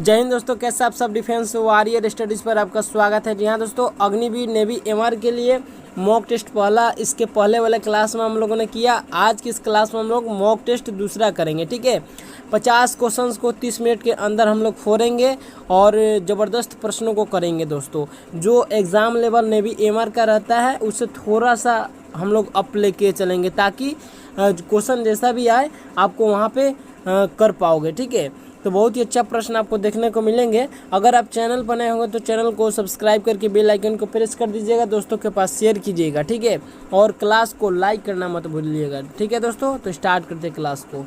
जय हिंद दोस्तों, कैसे आप सब। डिफेंस वॉरियर स्टडीज़ पर आपका स्वागत है। जी हाँ दोस्तों, अग्निवीर नेवी एमआर के लिए मॉक टेस्ट पहला, इसके पहले वाले क्लास में हम लोगों ने किया। आज की इस क्लास में हम लोग मॉक टेस्ट दूसरा करेंगे। ठीक है, 50 क्वेश्चंस को 30 मिनट के अंदर हम लोग फोड़ेंगे और ज़बरदस्त प्रश्नों को करेंगे दोस्तों। जो एग्ज़ाम लेवल नेवी एमआर का रहता है उससे थोड़ा सा हम लोग अप लेके चलेंगे, ताकि क्वेश्चन जैसा भी आए आपको वहाँ पे कर पाओगे। ठीक है, तो बहुत ही अच्छा प्रश्न आपको देखने को मिलेंगे। अगर आप चैनल पर नए होंगे तो चैनल को सब्सक्राइब करके बेल आइकन को प्रेस कर दीजिएगा, दोस्तों के पास शेयर कीजिएगा। ठीक है, और क्लास को लाइक करना मत भूलिएगा। ठीक है दोस्तों, तो स्टार्ट करते हैं क्लास को।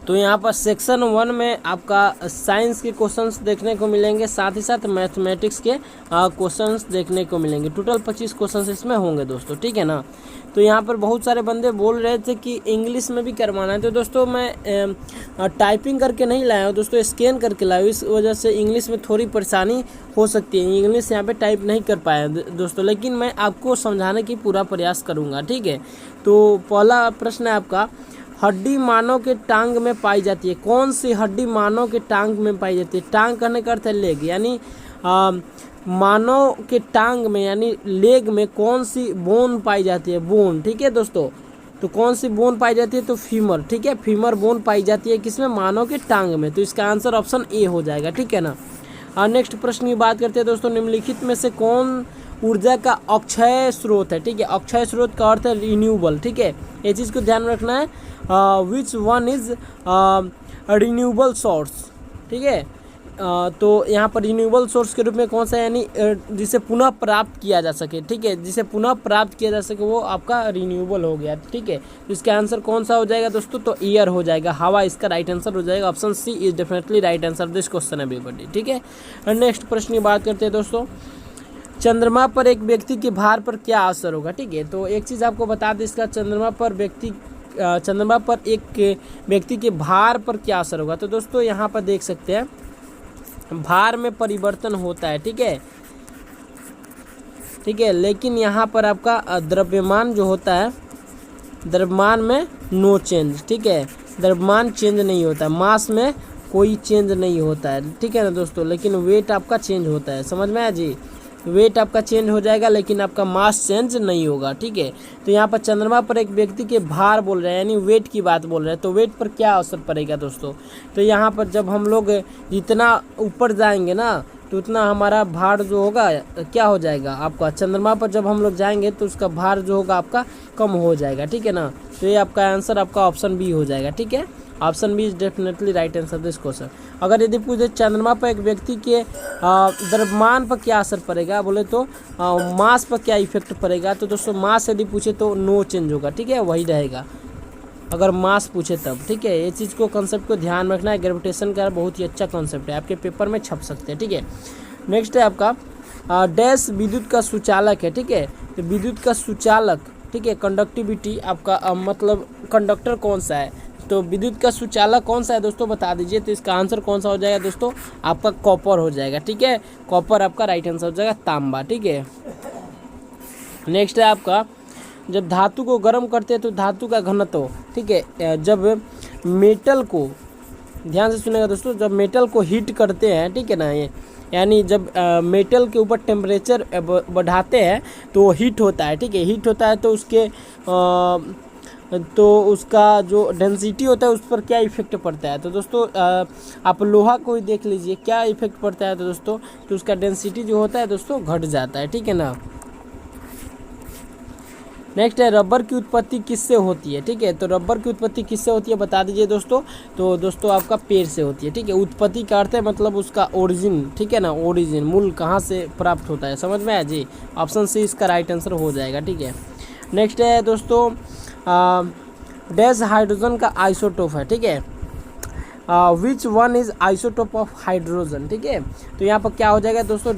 तो यहाँ पर सेक्शन 1 में आपका साइंस के क्वेश्चंस देखने को मिलेंगे, साथ ही साथ मैथमेटिक्स के क्वेश्चंस देखने को मिलेंगे। टोटल 25 क्वेश्चंस इसमें होंगे दोस्तों। ठीक है ना। तो यहाँ पर बहुत सारे बंदे बोल रहे थे कि इंग्लिश में भी करवाना है, तो दोस्तों मैं टाइपिंग करके नहीं लाया हूँ दोस्तों, स्कैन करके लाया हूँ। इस वजह से इंग्लिश में थोड़ी परेशानी हो सकती है, इंग्लिश यहाँ पे टाइप नहीं कर पाया दोस्तों, लेकिन मैं आपको समझाने की पूरा प्रयास करूँगा। ठीक है, तो पहला प्रश्न है आपका, हड्डी मानव के टांग में पाई जाती है। कौन सी हड्डी मानव के टांग में पाई जाती है? टांग कहने का अर्थ है लेग, यानी मानव के टांग में यानी लेग में कौन सी बोन पाई जाती है? बोन। ठीक है दोस्तों, तो कौन सी बोन पाई जाती है? तो फीमर। ठीक है, फीमर बोन पाई जाती है किसमें? मानव के टांग में। तो इसका आंसर ऑप्शन ए हो जाएगा। ठीक है ना। नेक्स्ट प्रश्न की बात करते हैं दोस्तों, निम्नलिखित में से कौन ऊर्जा का अक्षय स्रोत है? ठीक है, अक्षय स्रोत का अर्थ है रिन्यूएबल। ठीक है, ये चीज़ को ध्यान रखना है। Which one is renewable source? ठीक है, तो यहाँ पर रिन्यूएबल सोर्स के रूप में कौन सा, यानी जिसे पुनः प्राप्त किया जा सके। ठीक है, जिसे पुनः प्राप्त किया जा सके वो आपका रिन्यूएबल हो गया। ठीक है, तो इसका आंसर कौन सा हो जाएगा दोस्तों? तो एयर हो जाएगा, हवा इसका राइट आंसर हो जाएगा। Option C is definitely right answer this question everybody. ठीक है, नेक्स्ट प्रश्न की बात करते हैं दोस्तों, चंद्रमा पर एक व्यक्ति के भार पर क्या असर होगा? ठीक है, तो एक चीज़ आपको बता दें, इसका चंद्रमा पर एक व्यक्ति के भार पर क्या असर होगा? तो दोस्तों यहाँ पर देख सकते हैं भार में परिवर्तन होता है। ठीक है, ठीक है, लेकिन यहाँ पर आपका द्रव्यमान जो होता है, द्रव्यमान में नो चेंज। ठीक है, द्रव्यमान चेंज नहीं होता है, मास में कोई चेंज नहीं होता है। ठीक है ना दोस्तों, लेकिन वेट आपका चेंज होता है। समझ में आया जी? वेट आपका चेंज हो जाएगा लेकिन आपका मास चेंज नहीं होगा। ठीक है, तो यहाँ पर चंद्रमा पर एक व्यक्ति के भार बोल रहे हैं, यानी वेट की बात बोल रहे हैं, तो वेट पर क्या असर पड़ेगा दोस्तों? तो यहाँ पर जब हम लोग जितना ऊपर जाएंगे ना, तो उतना हमारा भार जो होगा क्या हो जाएगा आपका? चंद्रमा पर जब हम लोग जाएंगे तो उसका भार जो होगा आपका कम हो जाएगा। ठीक है ना, तो ये आपका आंसर आपका ऑप्शन बी हो जाएगा। ठीक है, option B is definitely right answer this question. अगर यदि पूछे चंद्रमा पर एक व्यक्ति के द्रव्यमान पर क्या असर पड़ेगा, बोले तो मास पर क्या इफेक्ट पड़ेगा, तो दोस्तों मास यदि पूछे तो नो चेंज होगा। ठीक है, वही रहेगा अगर मास पूछे तब। ठीक है, ये चीज़ को कंसेप्ट को ध्यान रखना है। ग्रेविटेशन का बहुत ही अच्छा कंसेप्ट है, आपके पेपर में छप सकते हैं। ठीक है, नेक्स्ट है आपका डैश विद्युत का सुचालक है। ठीक है, तो विद्युत का सुचालक, ठीक है, कंडक्टिविटी आपका मतलब कंडक्टर कौन सा है? तो विद्युत का सुचालक कौन सा है दोस्तों, बता दीजिए। तो इसका आंसर कौन सा हो जाएगा दोस्तों? आपका कॉपर हो जाएगा। ठीक है, कॉपर आपका राइट आंसर हो जाएगा, तांबा। ठीक है, नेक्स्ट है आपका, जब धातु को गर्म करते हैं तो धातु का घनत्व, ठीक है, जब मेटल को, ध्यान से सुनेगा दोस्तों, जब मेटल को हीट करते हैं, ठीक है ना, ये यानी जब मेटल के ऊपर टेम्परेचर बढ़ाते हैं तो हीट होता है। ठीक है, हीट होता है तो उसका जो डेंसिटी होता है उस पर क्या इफेक्ट पड़ता है? तो दोस्तों आप लोहा को ही देख लीजिए, क्या इफेक्ट पड़ता है? तो दोस्तों तो उसका डेंसिटी जो होता है दोस्तों घट जाता है। ठीक है ना। नेक्स्ट है, रबर की उत्पत्ति किससे होती है? ठीक है, तो रबर की उत्पत्ति किससे होती है बता दीजिए दोस्तों। तो दोस्तों आपका पेड़ से होती है। ठीक है, उत्पत्ति का अर्थ है मतलब उसका ओरिजिन। ठीक है ना, ओरिजिन, मूल कहाँ से प्राप्त होता है। समझ में आया जी? ऑप्शन सी इसका राइट आंसर हो जाएगा। ठीक है, नेक्स्ट है दोस्तों, डैश हाइड्रोजन का आइसोटोप है। ठीक है, which one is isotope of hydrogen? ठीक है, तो यहाँ पर क्या हो जाएगा दोस्तों?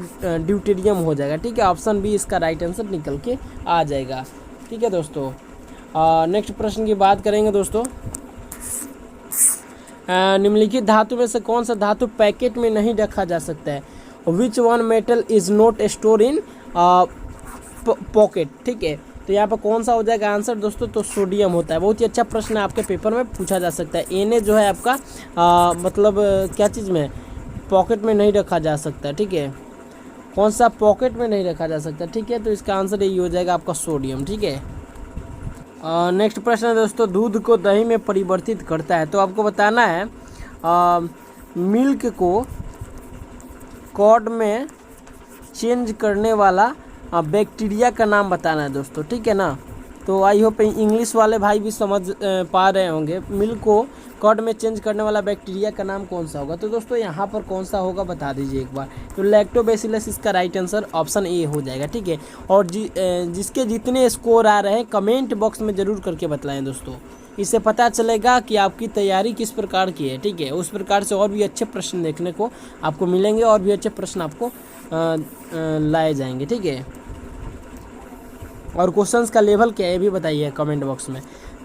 ड्यूटेरियम हो जाएगा। ठीक है, ऑप्शन बी इसका राइट आंसर निकल के आ जाएगा। ठीक है दोस्तों, नेक्स्ट प्रश्न की बात करेंगे दोस्तों, निम्नलिखित धातु में से कौन सा धातु पैकेट में नहीं रखा जा सकता है? Which one metal is not store in pocket? ठीक है, तो यहाँ पर कौन सा हो जाएगा आंसर दोस्तों, तो सोडियम होता है। बहुत ही अच्छा प्रश्न आपके पेपर में पूछा जा सकता है। Na जो है आपका मतलब क्या चीज़ में, पॉकेट में नहीं रखा जा सकता, ठीक है, कौन सा पॉकेट में नहीं रखा जा सकता, ठीक है, तो इसका आंसर यही हो जाएगा आपका सोडियम, ठीक है। नेक्स्ट प्रश्न है दोस्तों, दूध को दही में परिवर्तित करता है, तो आपको बताना है मिल्क को कॉर्ड में चेंज करने वाला बैक्टीरिया का नाम बताना है दोस्तों, ठीक है ना। तो आई होप इंग्लिश वाले भाई भी समझ पा रहे होंगे, मिल्क को कॉर्ड में चेंज करने वाला बैक्टीरिया का नाम कौन सा होगा। तो दोस्तों यहाँ पर कौन सा होगा बता दीजिए एक बार, तो लैक्टोबैसिलस इसका राइट आंसर ऑप्शन ए हो जाएगा, ठीक है। और जिसके जितने स्कोर आ रहे हैं कमेंट बॉक्स में ज़रूर करके बतलाएं दोस्तों, इससे पता चलेगा कि आपकी तैयारी किस प्रकार की है, ठीक है। उस प्रकार से और भी अच्छे प्रश्न देखने को आपको मिलेंगे, और भी अच्छे प्रश्न आपको लाए जाएंगे, ठीक है। और क्वेश्चंस का लेवल क्या है ये भी बताइए कमेंट बॉक्स में।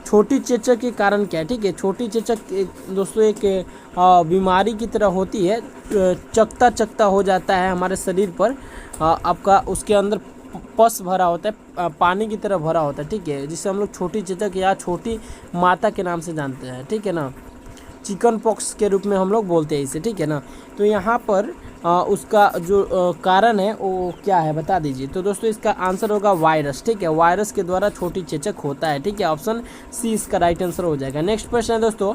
छोटी चेचक के कारण क्या है, ठीक है। छोटी चेचक दोस्तों एक बीमारी की तरह होती है, चकता चकता हो जाता है हमारे शरीर पर, आपका उसके अंदर पस भरा होता है, पानी की तरह भरा होता है, ठीक है, जिसे हम लोग छोटी चेचक या छोटी माता के नाम से जानते हैं, ठीक है ना। चिकन पॉक्स के रूप में हम लोग बोलते हैं इसे, ठीक है ना। तो यहाँ पर उसका जो कारण है वो क्या है बता दीजिए। तो दोस्तों इसका आंसर होगा वायरस, ठीक है, वायरस के द्वारा छोटी चेचक होता है, ठीक है, ऑप्शन सी इसका राइट आंसर हो जाएगा। नेक्स्ट प्रश्न है दोस्तों,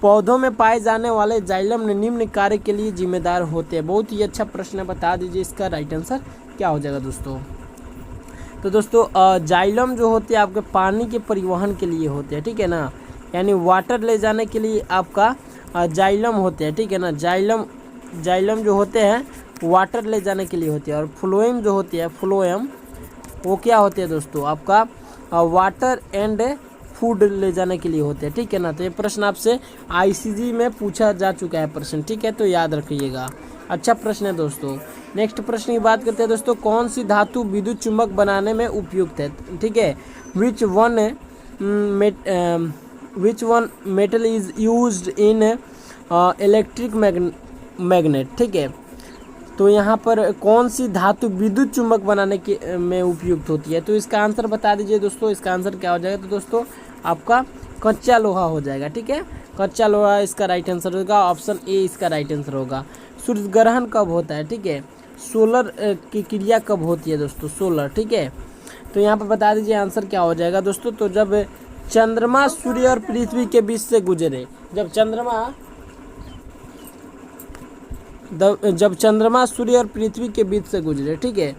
पौधों में पाए जाने वाले जाइलम निम्न कार्य के लिए जिम्मेदार होते हैं। बहुत ही अच्छा प्रश्न है, बता दीजिए इसका राइट आंसर क्या हो जाएगा दोस्तों। तो दोस्तों जाइलम जो होते हैं आपके पानी के परिवहन के लिए होते हैं, ठीक है ना, यानी वाटर ले जाने के लिए आपका जाइलम होते हैं, ठीक है ना। जाइलम जो होते हैं वाटर ले जाने के लिए होते हैं, और फ्लोएम जो होती है फ्लोएम वो क्या होते हैं दोस्तों, आपका वाटर एंड फूड ले जाने के लिए होते हैं, ठीक है ना। तो ये प्रश्न आपसे आईसीजी में पूछा जा चुका है प्रश्न, ठीक है, तो याद रखिएगा, अच्छा प्रश्न है दोस्तों। नेक्स्ट प्रश्न की बात करते हैं दोस्तों, कौन सी धातु विद्युत चुंबक बनाने में उपयुक्त है, ठीक है। Which one metal is used in electric magnet, ठीक है। तो यहाँ पर कौन सी धातु विद्युत चुंबक बनाने के में उपयुक्त होती है, तो इसका आंसर बता दीजिए दोस्तों। इसका आंसर क्या हो जाएगा, तो दोस्तों आपका कच्चा लोहा हो जाएगा, ठीक है, कच्चा लोहा इसका राइट आंसर होगा, ऑप्शन ए इसका राइट आंसर होगा। सूर्य ग्रहण कब होता है, ठीक है, सोलर की क्रिया कब होती है दोस्तों, सोलर, ठीक है। तो यहाँ पर बता दीजिए आंसर क्या हो जाएगा दोस्तों। तो जब चंद्रमा सूर्य और पृथ्वी के बीच से गुजरे, जब चंद्रमा सूर्य और पृथ्वी के बीच से गुजरे, ठीक है,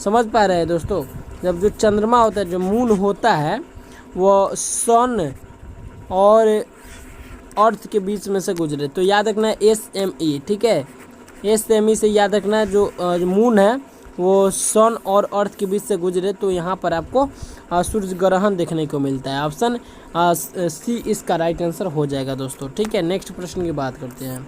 समझ पा रहे हैं दोस्तों। जब जो चंद्रमा होता है, जो मून होता है, वो सन और अर्थ के बीच में से गुजरे, तो याद रखना है SME, ठीक है, SME से याद रखना है, जो मून है वो सन और अर्थ के बीच से गुजरे, तो यहाँ पर आपको सूर्य ग्रहण देखने को मिलता है, ऑप्शन सी इसका राइट आंसर हो जाएगा दोस्तों, ठीक है। नेक्स्ट प्रश्न की बात करते हैं,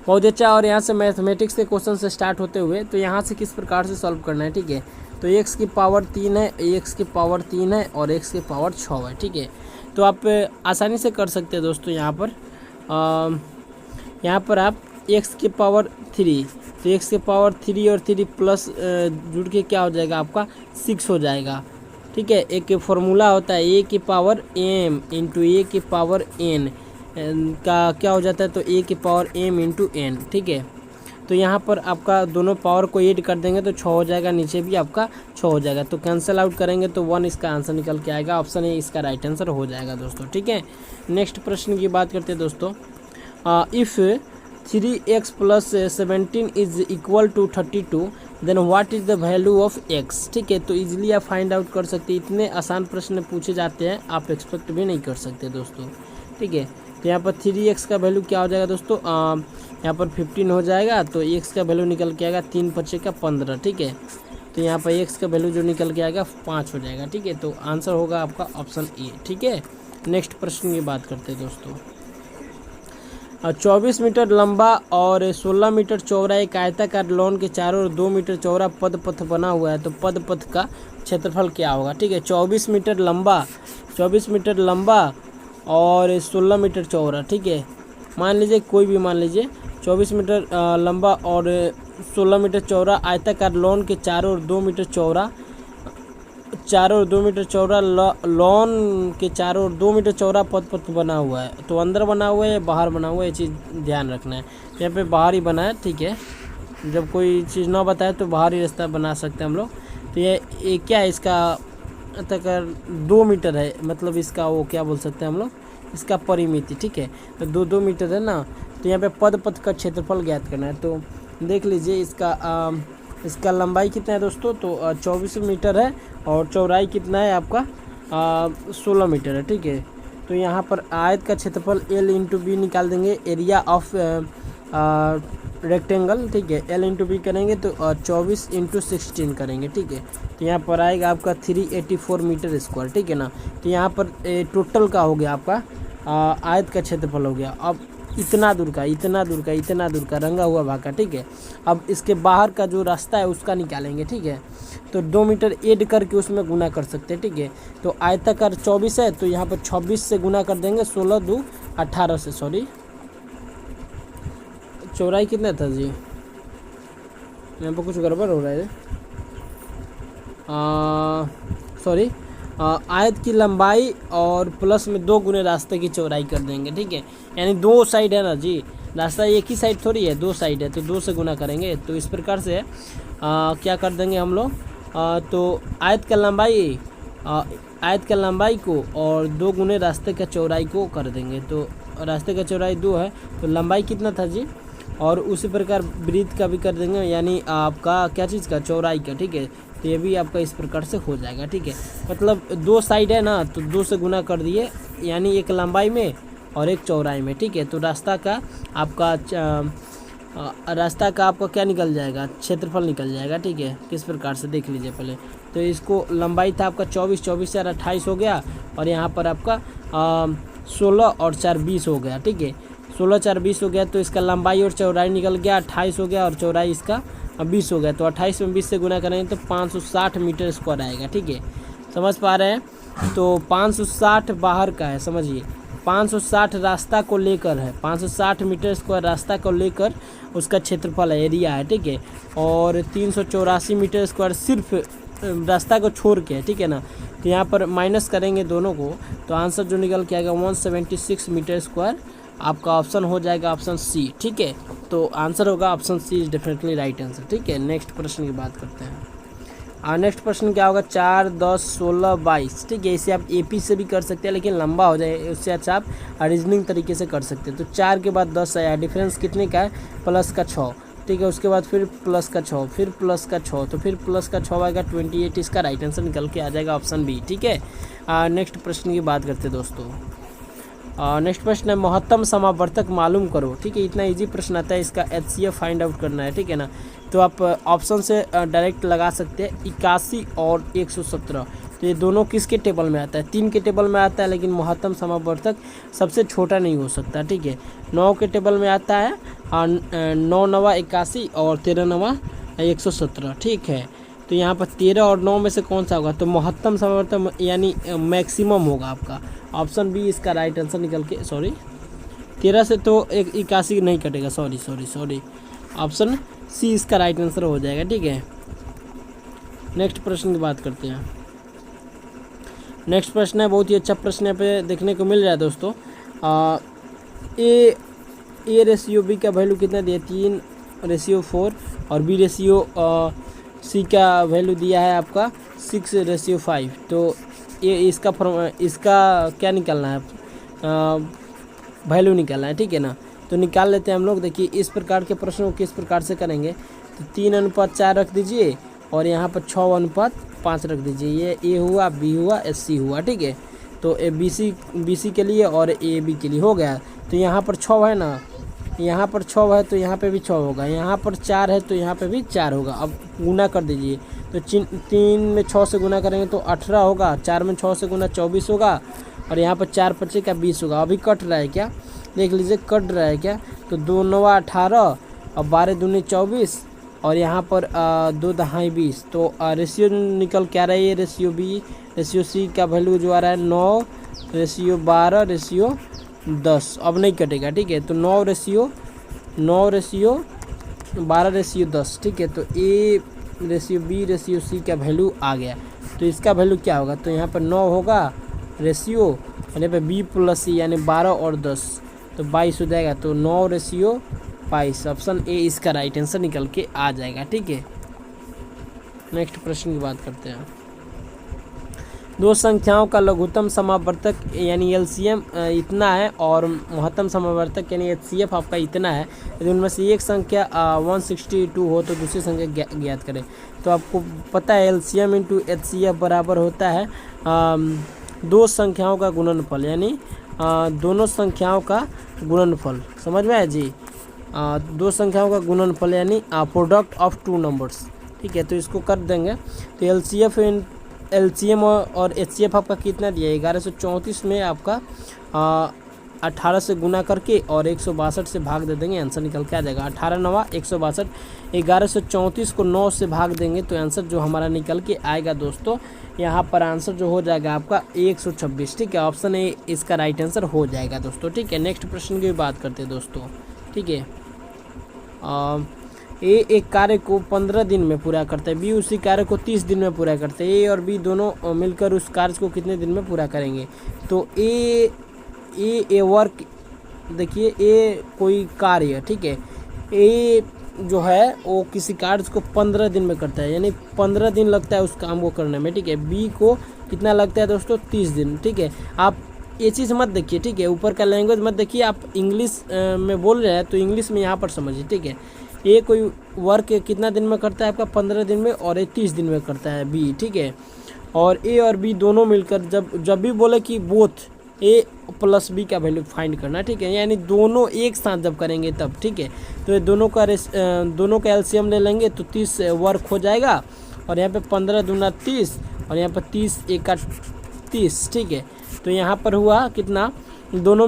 बहुत अच्छा। और यहाँ से मैथमेटिक्स के क्वेश्चन से स्टार्ट होते हुए, तो यहाँ से किस प्रकार से सॉल्व करना है, ठीक है। तो x की पावर 3 है, x की पावर 3 है और x की पावर 6 है, ठीक है। तो आप आसानी से कर सकते हैं दोस्तों। यहाँ पर आप x की पावर 3, तो x की पावर 3 और 3 प्लस जुड़ के क्या हो जाएगा आपका 6 हो जाएगा, ठीक है। एक फॉर्मूला होता है a की पावर m इंटू a की पावर n का क्या हो जाता है, तो a की पावर m इंटू n, ठीक है। तो यहाँ पर आपका दोनों पावर को ऐड कर देंगे तो 6 हो जाएगा, नीचे भी आपका 6 हो जाएगा, तो कैंसिल आउट करेंगे तो 1 इसका आंसर निकल के आएगा, ऑप्शन ए इसका राइट आंसर हो जाएगा दोस्तों, ठीक है। नेक्स्ट प्रश्न की बात करते हैं दोस्तों, if 3x plus 17 is equal to 32 then what is the value of x, ठीक है। तो इजीली आप फाइंड आउट कर सकते हैं, इतने आसान प्रश्न पूछे जाते हैं, आप एक्सपेक्ट भी नहीं कर सकते दोस्तों, ठीक है। तो यहाँ पर 3x का वैल्यू क्या हो जाएगा दोस्तों, यहाँ पर 15 हो जाएगा, तो x का वैल्यू निकल के आएगा 3 5 का 15, ठीक है। तो यहाँ पर x का वैल्यू जो निकल के आएगा 5 हो जाएगा, ठीक है। तो आंसर होगा आपका ऑप्शन ए, ठीक है। नेक्स्ट प्रश्न की बात करते हैं दोस्तों, 24 मीटर लंबा और 16 मीटर चौड़ा एक आयताकार लॉन के चारों ओर 2 मीटर चौड़ा पदपथ बना हुआ है, तो पदपथ का क्षेत्रफल क्या होगा, ठीक है। 24 मीटर लंबा और 16 मीटर चौड़ा, ठीक है। मान लीजिए कोई भी मान लीजिए 24 मीटर लंबा और 16 मीटर चौड़ा आयताकार लॉन के चारों ओर 2 मीटर चौड़ा चारों ओर 2 मीटर चौड़ा लॉन के चारों ओर 2 मीटर चौड़ा पथ बना हुआ है। तो अंदर बना हुआ है या बाहर बना हुआ है, ये चीज़ ध्यान रखना है। यहाँ पे बाहर ही बना है, ठीक है। जब कोई चीज़ ना बताए तो बाहर ही रास्ता बना सकते हैं हम लोग। तो ये क्या है, इसका तक 2 मीटर है, मतलब इसका वो क्या बोल सकते हैं हम लोग, इसका परिमिति, ठीक है। तो 2 मीटर है ना। तो यहाँ पे पथ का क्षेत्रफल ज्ञात करना है। तो देख लीजिए इसका लंबाई कितना है दोस्तों, तो 24 मीटर है और चौड़ाई कितना है आपका 16 मीटर है, ठीक है। तो यहाँ पर आयत का क्षेत्रफल L इंटू बी निकाल देंगे, एरिया ऑफ रेक्टेंगल, ठीक है। L इंटू बी करेंगे तो 24 इंटू 16 करेंगे, ठीक है। तो यहाँ पर आएगा आपका 384 मीटर स्क्वायर, ठीक है ना। तो यहाँ पर टोटल का हो गया आपका आयत का क्षेत्रफल हो गया। अब इतना दूर का रंगा हुआ भाग का, ठीक है। अब इसके बाहर का जो रास्ता है उसका निकालेंगे, ठीक है। तो 2 मीटर ऐड करके उसमें गुना कर सकते हैं, ठीक है। तो आयताकार 24 है, तो यहाँ पर 26 से गुना कर देंगे, 16 2 18 से, सॉरी चौड़ाई कितना था जी, यहाँ पर कुछ गड़बड़ हो रहा है, सॉरी। आयत की लंबाई और प्लस में 2 गुने रास्ते की चौड़ाई कर देंगे, ठीक है। यानी 2 साइड है ना जी, रास्ता एक ही साइड थोड़ी है, 2 साइड है, तो 2 से गुना करेंगे। तो इस प्रकार से क्या कर देंगे हम लोग, तो आयत का लंबाई को और 2 गुने रास्ते का चौड़ाई को कर देंगे। तो रास्ते का चौड़ाई 2 है, तो लंबाई कितना था जी, और उसी प्रकार ब्रीथ का भी कर देंगे, यानी आपका क्या चीज़ का, चौड़ाई का, ठीक है। तो ये भी आपका इस प्रकार से हो जाएगा, ठीक है। मतलब 2 साइड है ना, तो 2 से गुना कर दिए, यानी एक लंबाई में और एक चौड़ाई में, ठीक है। तो रास्ता का आपका क्या निकल जाएगा, क्षेत्रफल निकल जाएगा, ठीक है। किस प्रकार से देख लीजिए पहले। तो इसको लंबाई था आपका 24 4 28 हो गया, और यहाँ पर आपका 16 और 4 20 हो गया, ठीक है। 16 4 20 हो गया, तो इसका लंबाई और चौड़ाई निकल गया, 28 हो गया, और चौड़ाई इसका 20 हो गया। तो 28 में 20 से गुना करेंगे तो 560 मीटर स्क्वायर आएगा, ठीक है। समझ पा रहे हैं। तो 560 बाहर का है, समझिए 560 रास्ता को लेकर है, 560 मीटर स्क्वायर रास्ता को लेकर उसका क्षेत्रफल है, एरिया है, ठीक है। और 384 मीटर स्क्वायर सिर्फ रास्ता को छोड़ के है, ठीक है ना। तो यहाँ पर माइनस करेंगे दोनों को, तो आंसर जो निकल के आएगा 176 मीटर स्क्वायर। आपका ऑप्शन हो जाएगा ऑप्शन सी, ठीक है। तो आंसर होगा option C is definitely right answer, ठीक है। नेक्स्ट प्रश्न की बात करते हैं। नेक्स्ट प्रश्न क्या होगा, 4 10 16 22, ठीक है। इसे आप एपी से भी कर सकते हैं, लेकिन लंबा हो जाए, उससे अच्छा आप रीजनिंग तरीके से कर सकते हैं। तो 4 के बाद 10 आया, डिफरेंस कितने का है, प्लस का 6, ठीक है। उसके बाद फिर प्लस का 6, फिर प्लस का 6, तो फिर प्लस का 6 आएगा 28। इसका राइट आंसर निकल के आ जाएगा ऑप्शन बी, ठीक है। नेक्स्ट प्रश्न की बात करते हैं दोस्तों। नेक्स्ट प्रश्न है, महत्तम समावर्तक मालूम करो, ठीक है। इतना इजी प्रश्न आता है, इसका HCF फाइंड आउट करना है, ठीक है ना। तो आप ऑप्शन से डायरेक्ट लगा सकते हैं, 81 और 117। तो ये दोनों किसके टेबल में आता है, 3 के टेबल में आता है, लेकिन महत्तम समावर्तक सबसे छोटा नहीं हो सकता, ठीक है। 9 के टेबल में आता है, 9 9 81 और 13 9 117, ठीक है। तो यहाँ पर 13 और 9 में से कौन सा होगा, तो महत्तम समावर्तक यानी मैक्सिमम होगा आपका, ऑप्शन बी इसका राइट आंसर निकल के, सॉरी 13 से तो 81 नहीं कटेगा, सॉरी ऑप्शन सी इसका राइट आंसर हो जाएगा, ठीक है। नेक्स्ट प्रश्न की बात करते हैं। नेक्स्ट प्रश्न है, बहुत ही अच्छा प्रश्न यहाँ पे देखने को मिल रहा है दोस्तों। ए रेशियो बी का वैल्यू कितना दिया, 3:4, और बी रेशियो सी का वैल्यू दिया है आपका 6:5। तो ये इसका क्या निकालना है, वैल्यू निकालना है, ठीक है ना। तो निकाल लेते हैं हम लोग। देखिए इस प्रकार के प्रश्नों को किस प्रकार से करेंगे, तो 3:4 रख दीजिए, और यहाँ पर 6:5 रख दीजिए। ये ए हुआ, बी हुआ, सी हुआ, ठीक है। तो बी सी के लिए और ए बी के लिए हो गया। तो यहाँ पर 6 है ना, यहाँ पर 6 है, तो यहाँ पे भी 6 होगा, यहाँ पर 4 है, तो यहाँ पे भी 4 होगा। अब गुना कर दीजिए, तो 3 में 6 से गुना करेंगे तो 18 होगा, 4 में 6 से गुना 24 होगा, और यहाँ पर 4 5 का 20 होगा। अभी कट रहा है क्या, देख लीजिए कट रहा है क्या, तो 2 9 18 और 12 दूनी 24, और यहाँ पर 2 दहाई 20। तो रेशियो निकल क्या रहा है, ये रेशियो बी रेशियो सी का वैल्यू जो आ रहा है 9:12:10। अब नहीं कटेगा, ठीक है। तो 9:12:10, ठीक है। तो A ratio B ratio C का वैल्यू आ गया। तो इसका वैल्यू क्या होगा, तो यहाँ पर 9 होगा रेशियो, यानी पे बी प्लस सी यानी 12 और 10 तो 22 हो जाएगा। तो 9 रेशियो 22, ऑप्शन ए इसका राइट आंसर निकल के आ जाएगा। ठीक है, नेक्स्ट प्रश्न की बात करते हैं। दो संख्याओं का लघुत्तम समावर्तक यानी एलसीएम इतना है और महत्तम समावर्तक यानी एचसीएफ आपका इतना है। यदि उनमें से एक संख्या 162 हो तो दूसरी संख्या ज्ञात करें। तो आपको पता है एलसीएम इंटू एचसीएफ बराबर होता है दो संख्याओं का गुणनफल, यानी दोनों संख्याओं का गुणनफल। समझ में आया जी, दो संख्याओं का गुणनफल यानी प्रोडक्ट ऑफ टू नंबर्स। ठीक है, तो इसको कर देंगे। तो एलसीएम और एचसीएफ आपका कितना दिया है, 1134 में आपका 18 से गुना करके और 162 से भाग दे देंगे, आंसर निकल के आ जाएगा। 18 9 162, 1134 को 9 से भाग देंगे तो आंसर जो हमारा निकल के आएगा दोस्तों, यहाँ पर आंसर जो हो जाएगा आपका 126। ठीक है, ऑप्शन ए इसका राइट आंसर हो जाएगा दोस्तों। ठीक है, नेक्स्ट प्रश्न की बात करते हैं दोस्तों। ठीक है, ए एक कार्य को 15 दिन में पूरा करता है, बी उसी कार्य को 30 दिन में पूरा करते हैं। ए और बी दोनों मिलकर उस कार्य को कितने दिन में पूरा करेंगे। तो ए वर्क, देखिए ए कोई कार्य, ठीक है, ए जो है वो किसी कार्य को 15 दिन में करता है, यानी 15 दिन लगता है उस काम को करने में। ठीक है, बी को कितना लगता है दोस्तों, 30 दिन। ठीक है, आप ये चीज़ मत देखिए, ठीक है, ऊपर का लैंग्वेज मत देखिए, आप इंग्लिश में बोल रहे हैं तो इंग्लिश में यहाँ पर समझिए। ठीक है, ए कोई वर्क कितना दिन में करता है आपका 15 दिन में और ए 30 दिन में करता है बी। ठीक है, और ए और बी दोनों मिलकर जब भी बोले कि बोथ ए प्लस बी का वैल्यू फाइंड करना, ठीक है, यानी दोनों एक साथ जब करेंगे तब। ठीक है, तो ये दोनों का एलसीएम ले लेंगे तो 30 वर्क हो जाएगा और यहाँ पे 15 दूना 30 और यहाँ पर 30 एका 30। ठीक है, तो यहाँ पर हुआ कितना, दोनों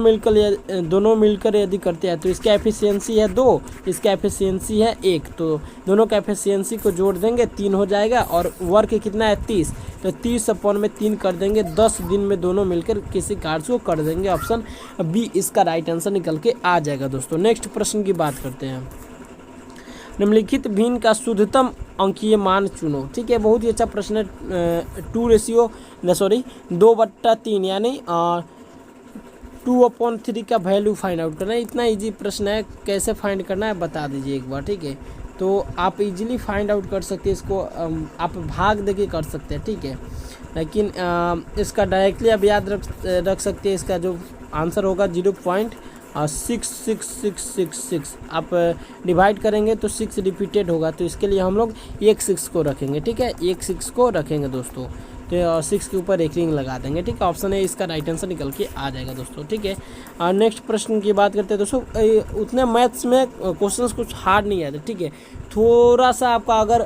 मिलकर यदि करते हैं तो इसका एफिशिएंसी है 2, इसका एफिशिएंसी है 1, तो दोनों का एफिशिएंसी को जोड़ देंगे 3 हो जाएगा और वर्क कितना है 30, तो 30/3 कर देंगे, 10 दिन में दोनों मिलकर किसी कार्य को कर देंगे। ऑप्शन बी इसका राइट आंसर निकल के आ जाएगा दोस्तों। नेक्स्ट प्रश्न की बात करते हैं। निम्नलिखित भिन्न का शुद्धतम अंकीय मान चुनो। ठीक है, बहुत ही अच्छा प्रश्न है। 2/3 यानी 2/3 का वैल्यू फाइंड आउट करना है। इतना इजी प्रश्न है, कैसे फाइंड करना है बता दीजिए एक बार। ठीक है, तो आप इजीली फाइंड आउट कर सकते हैं इसको, आप भाग दे के कर सकते हैं। ठीक है, लेकिन इसका डायरेक्टली आप याद रख सकते हैं। इसका जो आंसर होगा 0.66666 आप डिवाइड करेंगे तो 6 रिपीटेड होगा, तो इसके लिए हम लोग एक 6 को रखेंगे। ठीक है, एक 6 को रखेंगे दोस्तों, तो 6 के ऊपर एक रिंग लगा देंगे। ठीक है, ऑप्शन है इसका राइट आंसर निकल के आ जाएगा दोस्तों। ठीक है, नेक्स्ट प्रश्न की बात करते हैं दोस्तों। उतने मैथ्स में क्वेश्चंस कुछ हार्ड नहीं आते। ठीक है, थोड़ा सा आपका अगर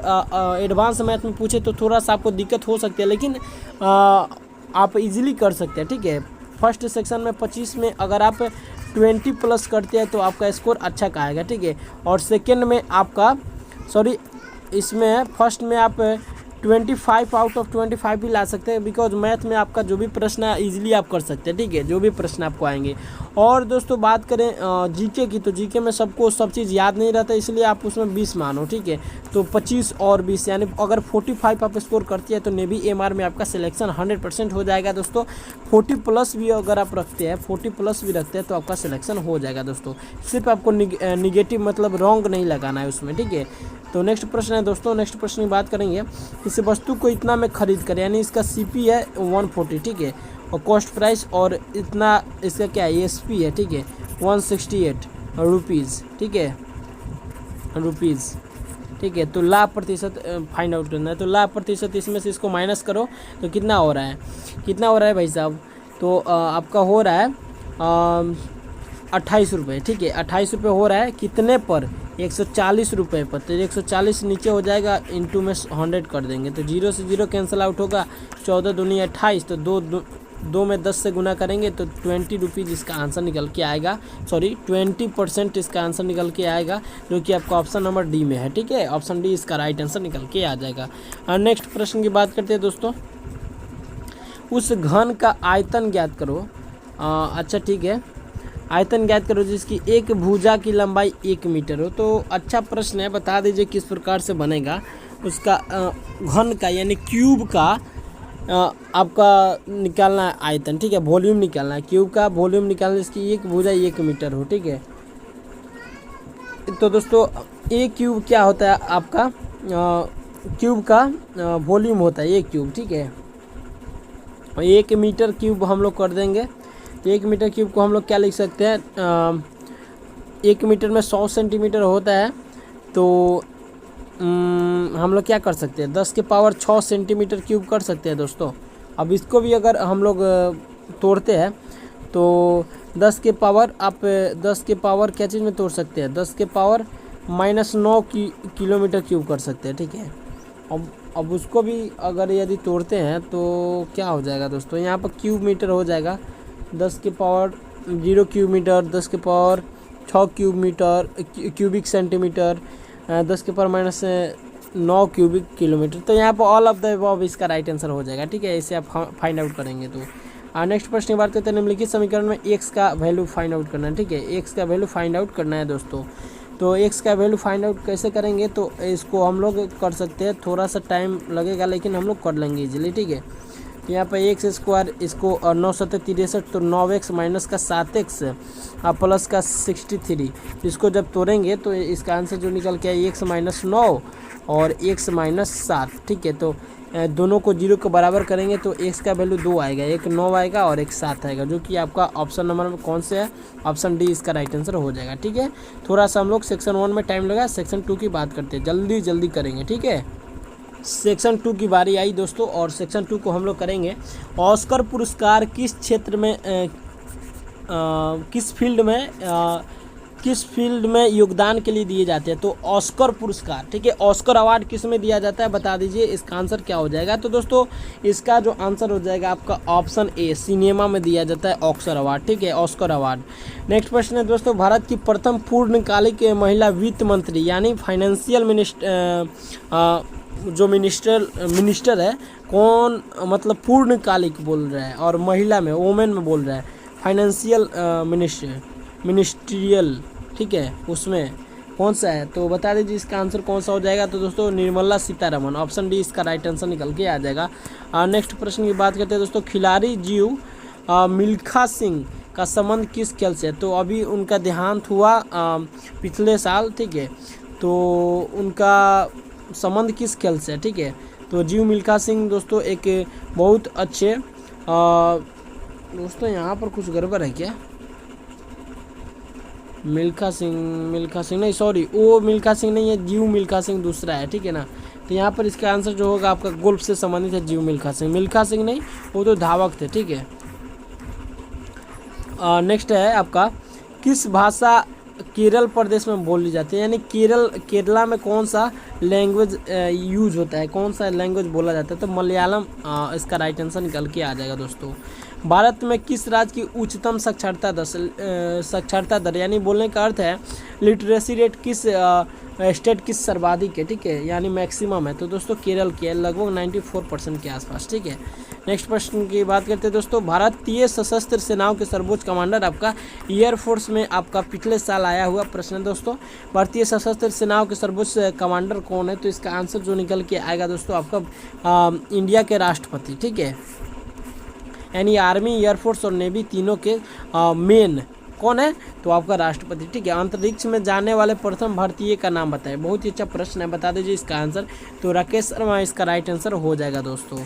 एडवांस मैथ में पूछे तो थोड़ा सा आपको दिक्कत हो सकती है, लेकिन आप इजीली कर सकते हैं। ठीक है, फर्स्ट सेक्शन में 25 में अगर आप 20 प्लस करते हैं तो आपका स्कोर अच्छा का आएगा। ठीक है, और सेकेंड में आपका इसमें फर्स्ट में आप 25 आउट ऑफ 25 भी ला सकते हैं, बिकॉज मैथ में आपका जो भी प्रश्न है इजीली आप कर सकते हैं। ठीक है, जो भी प्रश्न आपको आएंगे। और दोस्तों बात करें जीके की, तो जीके में सबको सब चीज़ याद नहीं रहता, इसलिए आप उसमें 20 मानो। ठीक है, तो 25 और 20 यानी अगर 45 आप स्कोर करती है तो नेवी एमआर में आपका सिलेक्शन 100% हो जाएगा दोस्तों। 40 प्लस भी अगर आप रखते हैं, 40 प्लस भी रखते हैं तो आपका सिलेक्शन हो जाएगा दोस्तों। सिर्फ आपको निगेटिव मतलब रॉन्ग नहीं लगाना है उसमें। ठीक है, तो नेक्स्ट प्रश्न है दोस्तों। नेक्स्ट प्रश्न की बात करेंगे। इस वस्तु को इतना में खरीद कर, यानी इसका सीपी है 140। ठीक है, और कॉस्ट प्राइस और इतना इसका क्या है एसपी है। ठीक है, 168 रुपीज़। ठीक है, रुपीज़। ठीक है, तो लाभ प्रतिशत फाइंड आउट करना है। तो लाभ प्रतिशत इसमें से इसको माइनस करो तो कितना हो रहा है, कितना हो रहा है भाई साहब, तो आपका हो रहा है 28 रुपये। ठीक है, 28 रुपये हो रहा है कितने पर, 140 रुपये पर। तो 140 नीचे हो जाएगा, इंटू में 100 कर देंगे तो 0 से 0 कैंसिल आउट होगा। 14 दूनी 28, तो 2 में 10 से गुना करेंगे तो 20 रुपीज़ इसका आंसर निकल के आएगा। सॉरी 20% इसका आंसर निकल के आएगा, जो कि आपका ऑप्शन नंबर डी में है। ठीक है, ऑप्शन डी इसका राइट आंसर निकल के आ जाएगा। नेक्स्ट प्रश्न की बात करते हैं दोस्तों। उस घन का आयतन ज्ञात करो। अच्छा ठीक है, आयतन ज्ञात करो जिसकी एक भुजा की लंबाई 1 मीटर हो। तो अच्छा प्रश्न है, बता दीजिए किस प्रकार से बनेगा उसका घन का, यानी क्यूब का आपका निकालना है आयतन, ठीक है, वॉल्यूम निकालना है, क्यूब का वॉल्यूम निकालना, इसकी एक भुजा 1 मीटर हो, ठीक है। तो दोस्तों एक क्यूब क्या होता है आपका, क्यूब का वॉल्यूम होता है 1 क्यूब, ठीक है। 1 मीटर क्यूब हम लोग कर देंगे, तो 1 मीटर क्यूब को हम लोग क्या लिख सकते हैं, 1 मीटर में 100 सेंटीमीटर होता है, तो हम लोग क्या कर सकते हैं, 10 के पावर 6 सेंटीमीटर क्यूब कर सकते हैं दोस्तों। अब इसको भी अगर हम लोग तोड़ते हैं तो 10 के पावर, आप 10 के पावर क्या चीज़ में तोड़ सकते हैं, 10 के पावर -9 किलोमीटर क्यूब कर सकते हैं, ठीक है। अब उसको भी अगर यदि तोड़ते हैं तो क्या हो जाएगा दोस्तों, यहाँ पर क्यूब मीटर हो जाएगा 10 के पावर 0 क्यूब मीटर, 10 के power 6 cube metre cubic centimetre, 10 के पावर -9 क्यूबिक किलोमीटर। तो यहाँ पर ऑल ऑफ द अबव इसका राइट आंसर हो जाएगा, ठीक है। इसे आप फाइंड आउट करेंगे तो नेक्स्ट प्रश्न की बात करते हैं, निम्नलिखित समीकरण में एक्स का वैल्यू फाइंड आउट करना है, ठीक है। एक्स का वैल्यू फाइंड आउट करना है दोस्तों। तो एक्स का वैल्यू फाइंड आउट कैसे करेंगे, तो इसको हम लोग कर सकते हैं, थोड़ा सा टाइम लगेगा लेकिन हम लोग कर लेंगे इजीली, ठीक है। यहाँ पर एक्स स्क्वायर, इसको 9 7 63, तो 9x माइनस का 7x प्लस का 63, इसको जब तोड़ेंगे तो इसका आंसर जो निकल के है x -9 और x -7, ठीक है। तो दोनों को 0 के बराबर करेंगे तो x का वैल्यू 2 आएगा, एक 9 आएगा और एक 7 आएगा, जो कि आपका ऑप्शन नंबर में कौन से है, ऑप्शन डी इसका राइट आंसर हो जाएगा, ठीक है। थोड़ा सा हम लोग सेक्शन 1 में टाइम लगा, सेक्शन 2 की बात करते हैं, जल्दी जल्दी करेंगे, ठीक है। सेक्शन 2 की बारी आई दोस्तों, और सेक्शन 2 को हम लोग करेंगे, ऑस्कर पुरस्कार किस क्षेत्र में किस फील्ड में योगदान के लिए दिए जाते हैं, तो ऑस्कर पुरस्कार, ठीक है। ऑस्कर अवार्ड किस में दिया जाता है बता दीजिए, इसका आंसर क्या हो जाएगा। तो दोस्तों इसका जो आंसर हो जाएगा आपका ऑप्शन ए, सिनेमा में दिया जाता है ऑस्कर अवार्ड, ठीक है, ऑस्कर अवार्ड। नेक्स्ट प्रश्न है दोस्तों, भारत की प्रथम पूर्णकालिक महिला वित्त मंत्री यानी फाइनेंशियल जो मिनिस्टर है कौन, मतलब पूर्णकालिक बोल रहा है और महिला में वोमेन में बोल रहा है, फाइनेंशियल मिनिस्ट्रियल, ठीक है, उसमें कौन सा है, तो बता दीजिए इसका आंसर कौन सा हो जाएगा। तो दोस्तों निर्मला सीतारमण, ऑप्शन डी इसका राइट आंसर निकल के आ जाएगा। नेक्स्ट प्रश्न की बात करते हैं दोस्तों, खिलाड़ी जीव मिल्खा सिंह का संबंध किस खेल से है, तो अभी उनका देहांत हुआ पिछले साल, ठीक है, तो उनका संबंध किस खेल से है, ठीक है। तो जीव मिल्खा सिंह दोस्तों एक बहुत अच्छे दोस्तों, यहाँ पर कुछ गड़बड़ है क्या, मिल्खा सिंह नहीं, सॉरी, वो मिल्खा सिंह नहीं है, जीव मिल्खा सिंह दूसरा है, ठीक है ना। तो यहाँ पर इसका आंसर जो होगा आपका गोल्फ से संबंधित है, जीव मिल्खा सिंह नहीं, वो तो धावक थे, ठीक है। नेक्स्ट है आपका, किस भाषा केरल प्रदेश में बोली जाती है, यानी केरला में कौन सा लैंग्वेज यूज होता है, कौन सा लैंग्वेज बोला जाता है, तो मलयालम इसका राइट आंसर निकल के आ जाएगा दोस्तों। भारत में किस राज्य की उच्चतम साक्षरता दर यानी बोलने का अर्थ है लिटरेसी रेट किस स्टेट की सर्वाधिक है, ठीक है, यानी मैक्सिमम है, तो दोस्तों केरल की है, लगभग 94% के आसपास, ठीक है। नेक्स्ट प्रश्न की बात करते हैं दोस्तों, भारतीय सशस्त्र सेनाओं के सर्वोच्च कमांडर आपका एयरफोर्स में आपका पिछले साल आया हुआ प्रश्न है दोस्तों, भारतीय सशस्त्र सेनाओं के सर्वोच्च कमांडर कौन है, तो इसका आंसर जो निकल के आएगा दोस्तों आपका इंडिया के राष्ट्रपति, ठीक है, यानी आर्मी, एयरफोर्स और नेवी तीनों के मेन कौन है, तो आपका राष्ट्रपति, ठीक है। अंतरिक्ष में जाने वाले प्रथम भारतीय का नाम बताएं, बहुत ही अच्छा प्रश्न है, बता दीजिए इसका आंसर, तो राकेश शर्मा इसका राइट आंसर हो जाएगा दोस्तों।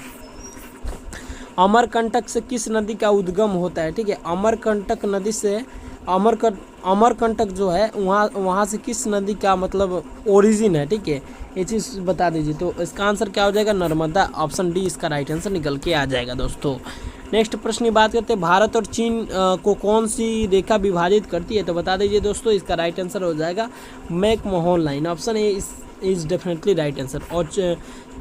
अमरकंटक से किस नदी का उद्गम होता है, ठीक है, अमरकंटक नदी से अमरकंटक जो है वहाँ से किस नदी का मतलब ओरिजिन है, ठीक है, ये चीज़ बता दीजिए। तो इसका आंसर क्या हो जाएगा, नर्मदा, ऑप्शन डी इसका राइट आंसर निकल के आ जाएगा दोस्तों। नेक्स्ट प्रश्न की बात करते हैं, भारत और चीन को कौन सी रेखा विभाजित करती है, तो बता दीजिए दोस्तों इसका राइट आंसर हो जाएगा McMahon line, option A is definitely right answer. और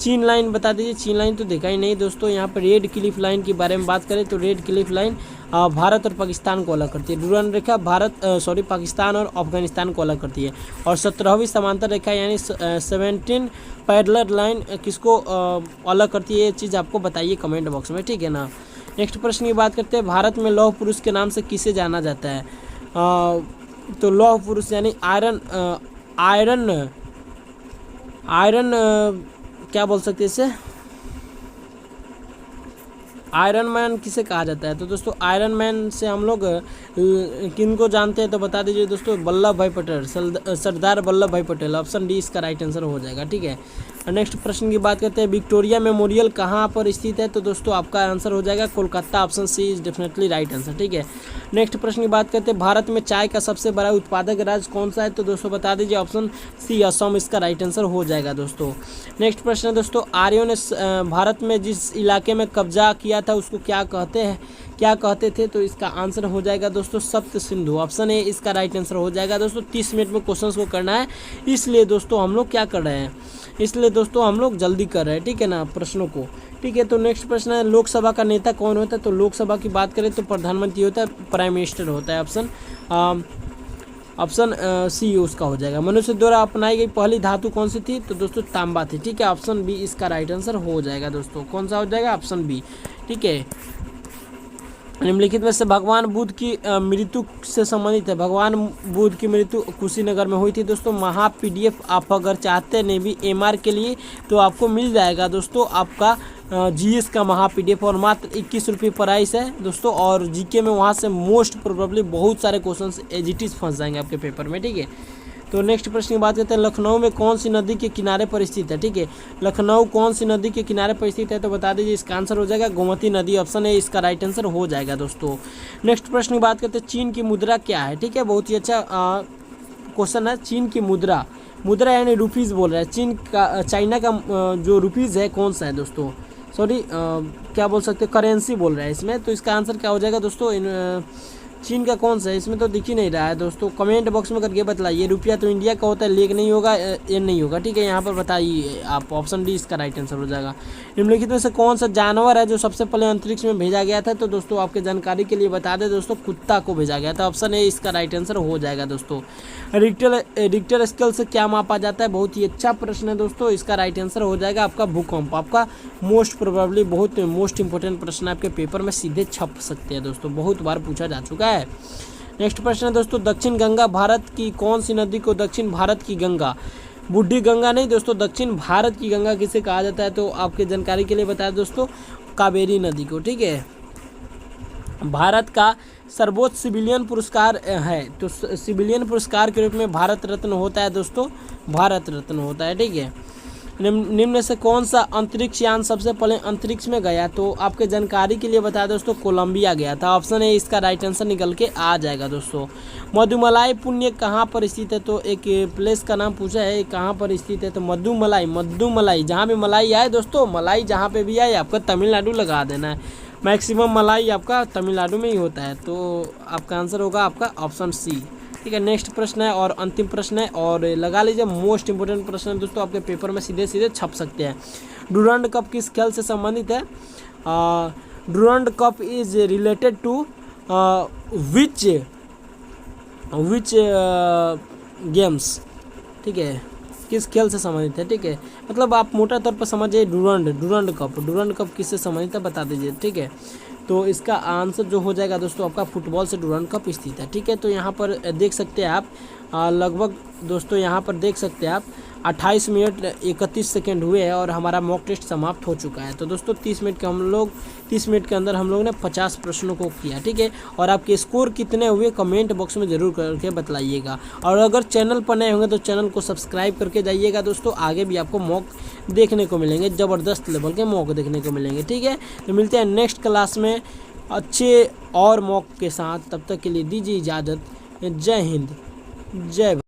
चीन लाइन बता दीजिए, चीन लाइन तो देखा ही नहीं दोस्तों। यहाँ पर रेड क्लिफ लाइन के बारे में बात करें तो रेड क्लिफ लाइन भारत और पाकिस्तान को अलग करती है, डुरान रेखा पाकिस्तान और अफगानिस्तान को अलग करती है, और 17वीं समांतर रेखा यानी 17 पैरेलल लाइन किसको अलग करती है, ये चीज़ आपको बताइए कमेंट बॉक्स में, ठीक है ना। नेक्स्ट प्रश्न की बात करते हैं, भारत में लौह पुरुष के नाम से किसे जाना जाता है, तो लौह पुरुष यानी आयरन क्या बोल सकते हैं इसे, आयरन मैन किसे कहा जाता है? तो दोस्तों आयरन मैन से हम लोग किन को जानते हैं? तो बता दीजिए दोस्तों, वल्लभ भाई पटेल, सरदार वल्लभ भाई पटेल। ऑप्शन डी इसका राइट आंसर हो जाएगा। ठीक है, नेक्स्ट प्रश्न की बात करते हैं, विक्टोरिया मेमोरियल कहाँ पर स्थित है? तो दोस्तों आपका आंसर हो जाएगा Kolkata. Option C is definitely right answer. ठीक है, नेक्स्ट प्रश्न की बात करते हैं, भारत में चाय का सबसे बड़ा उत्पादक राज्य कौन सा है? तो दोस्तों बता दीजिए, ऑप्शन सी असम इसका राइट आंसर हो जाएगा दोस्तों। नेक्स्ट प्रश्न है दोस्तों, आर्यों ने भारत में जिस इलाके में कब्जा किया था उसको क्या कहते थे? तो इसका आंसर हो जाएगा दोस्तों सप्त सिंधु। ऑप्शन ए इसका राइट आंसर हो जाएगा दोस्तों। 30 मिनट में क्वेश्चंस को करना है, इसलिए दोस्तों हम लोग क्या कर रहे हैं, इसलिए दोस्तों हम लोग जल्दी कर रहे हैं। ठीक है ना, प्रश्नों को। ठीक है, तो नेक्स्ट प्रश्न है, लोकसभा का नेता कौन होता है? तो लोकसभा की बात करें तो प्रधानमंत्री होता है, प्राइम मिनिस्टर होता है। ऑप्शन सी उसका हो जाएगा। मनुष्य द्वारा अपनाई गई पहली धातु कौन सी थी? तो दोस्तों तांबा थी। ठीक है, ऑप्शन बी इसका राइट आंसर हो जाएगा दोस्तों। कौन सा हो जाएगा? Option B. ठीक है, निम्नलिखित में से भगवान बुद्ध की मृत्यु से संबंधित है। भगवान बुद्ध की मृत्यु कुशीनगर में हुई थी दोस्तों। महा PDF आप अगर चाहते हैं नेवी MR के लिए तो आपको मिल जाएगा दोस्तों, आपका GS का महा PDF, और मात्र 21 रुपये प्राइस है दोस्तों। और GK में वहाँ से मोस्ट प्रोबेबली बहुत सारे क्वेश्चन एजिटिस फंस जाएंगे आपके पेपर में। ठीक है, तो नेक्स्ट प्रश्न की बात करते हैं, लखनऊ में कौन सी नदी के किनारे पर स्थित है? ठीक है, लखनऊ कौन सी नदी के किनारे पर स्थित है? तो बता दीजिए, इसका आंसर हो जाएगा गोमती नदी। ऑप्शन है इसका राइट आंसर हो जाएगा दोस्तों। नेक्स्ट प्रश्न की बात करते हैं, चीन की मुद्रा क्या है? ठीक है, बहुत ही अच्छा क्वेश्चन है। चीन की मुद्रा यानी रुपीज़ बोल रहा है। चाइना का जो रुपीज़ है कौन सा है दोस्तों? सॉरी, क्या बोल सकते हैं, करेंसी बोल रहा है इसमें। तो इसका आंसर क्या हो जाएगा दोस्तों? चीन का कौन सा है? इसमें तो दिख ही नहीं रहा है दोस्तों, कमेंट बॉक्स में करके बतलाइए। रुपया तो इंडिया का होता है, लेक नहीं होगा, ये नहीं होगा। ठीक है, यहाँ पर बताइए आप। ऑप्शन डी इसका राइट आंसर हो जाएगा। निम्नलिखित में से कौन सा जानवर है जो सबसे पहले अंतरिक्ष में भेजा गया था? तो दोस्तों आपके जानकारी के लिए बता दें दोस्तों, कुत्ता को भेजा गया था। ऑप्शन ए इसका राइट आंसर हो जाएगा दोस्तों। रिक्टर स्केल से क्या मापा जाता है? बहुत ही अच्छा प्रश्न है दोस्तों। इसका राइट आंसर हो जाएगा आपका भूकंप। आपका मोस्ट प्रोबेबली बहुत मोस्ट इंपॉर्टेंट प्रश्न आपके पेपर में सीधे छप सकते हैं दोस्तों, बहुत बार पूछा जा चुका है। नेक्स्ट प्रश्न है दोस्तों, दक्षिण गंगा भारत की कौन सी नदी को दक्षिण भारत की गंगा, बूढ़ी गंगा नहीं दोस्तों, दक्षिण भारत की गंगा किसे कहा जाता है? तो आपके जानकारी के लिए बताया दोस्तों, कावेरी नदी को। ठीक है, भारत का सर्वोच्च सिविलियन पुरस्कार है, तो सिविलियन पुरस्कार के रूप में भारत रत्न होता है दोस्तों, भारत रत्न होता है। ठीक है, निम्न में से कौन सा अंतरिक्ष यान सबसे पहले अंतरिक्ष में गया? तो आपके जानकारी के लिए बताया दोस्तों, कोलंबिया गया था। ऑप्शन है इसका राइट आंसर निकल के आ जाएगा दोस्तों। मधुमलाई पुण्य कहाँ पर स्थित है? तो एक प्लेस का नाम पूछा है, कहाँ पर स्थित है? तो मधुमलाई जहाँ भी मलाई आए दोस्तों, मलाई जहाँ पे भी आए आपका तमिलनाडु लगा देना है। मैक्सिमम मलाई आपका तमिलनाडु में ही होता है, तो आपका आंसर होगा आपका ऑप्शन सी। ठीक है, नेक्स्ट प्रश्न है और अंतिम प्रश्न है, और लगा लीजिए मोस्ट इंपोर्टेंट प्रश्न है दोस्तों, आपके पेपर में सीधे सीधे छप सकते हैं। डूरंड कप किस खेल से संबंधित है? Durand cup is related to which games? ठीक है, किस खेल से संबंधित है? ठीक है, मतलब आप मोटा तौर पर समझिए, डूरंड कप किससे संबंधित है बता दीजिए। ठीक है, तो इसका आंसर जो हो जाएगा दोस्तों आपका फुटबॉल से डूरंड कप स्थित है। ठीक है, तो यहाँ पर देख सकते हैं आप, लगभग दोस्तों यहाँ पर देख सकते हैं आप 28 मिनट 31 सेकेंड हुए हैं और हमारा मॉक टेस्ट समाप्त हो चुका है। तो दोस्तों 30 मिनट के अंदर हम लोग ने 50 प्रश्नों को किया। ठीक है, और आपके स्कोर कितने हुए कमेंट बॉक्स में ज़रूर करके बतलाइएगा। और अगर चैनल पर नए होंगे तो चैनल को सब्सक्राइब करके जाइएगा दोस्तों, आगे भी आपको मॉक देखने को मिलेंगे, ज़बरदस्त लेवल के मॉक देखने को मिलेंगे। ठीक है, तो मिलते हैं नेक्स्ट क्लास में अच्छे और मॉक के साथ। तब तक के लिए दीजिए इजाज़त। जय हिंद, जय भारत।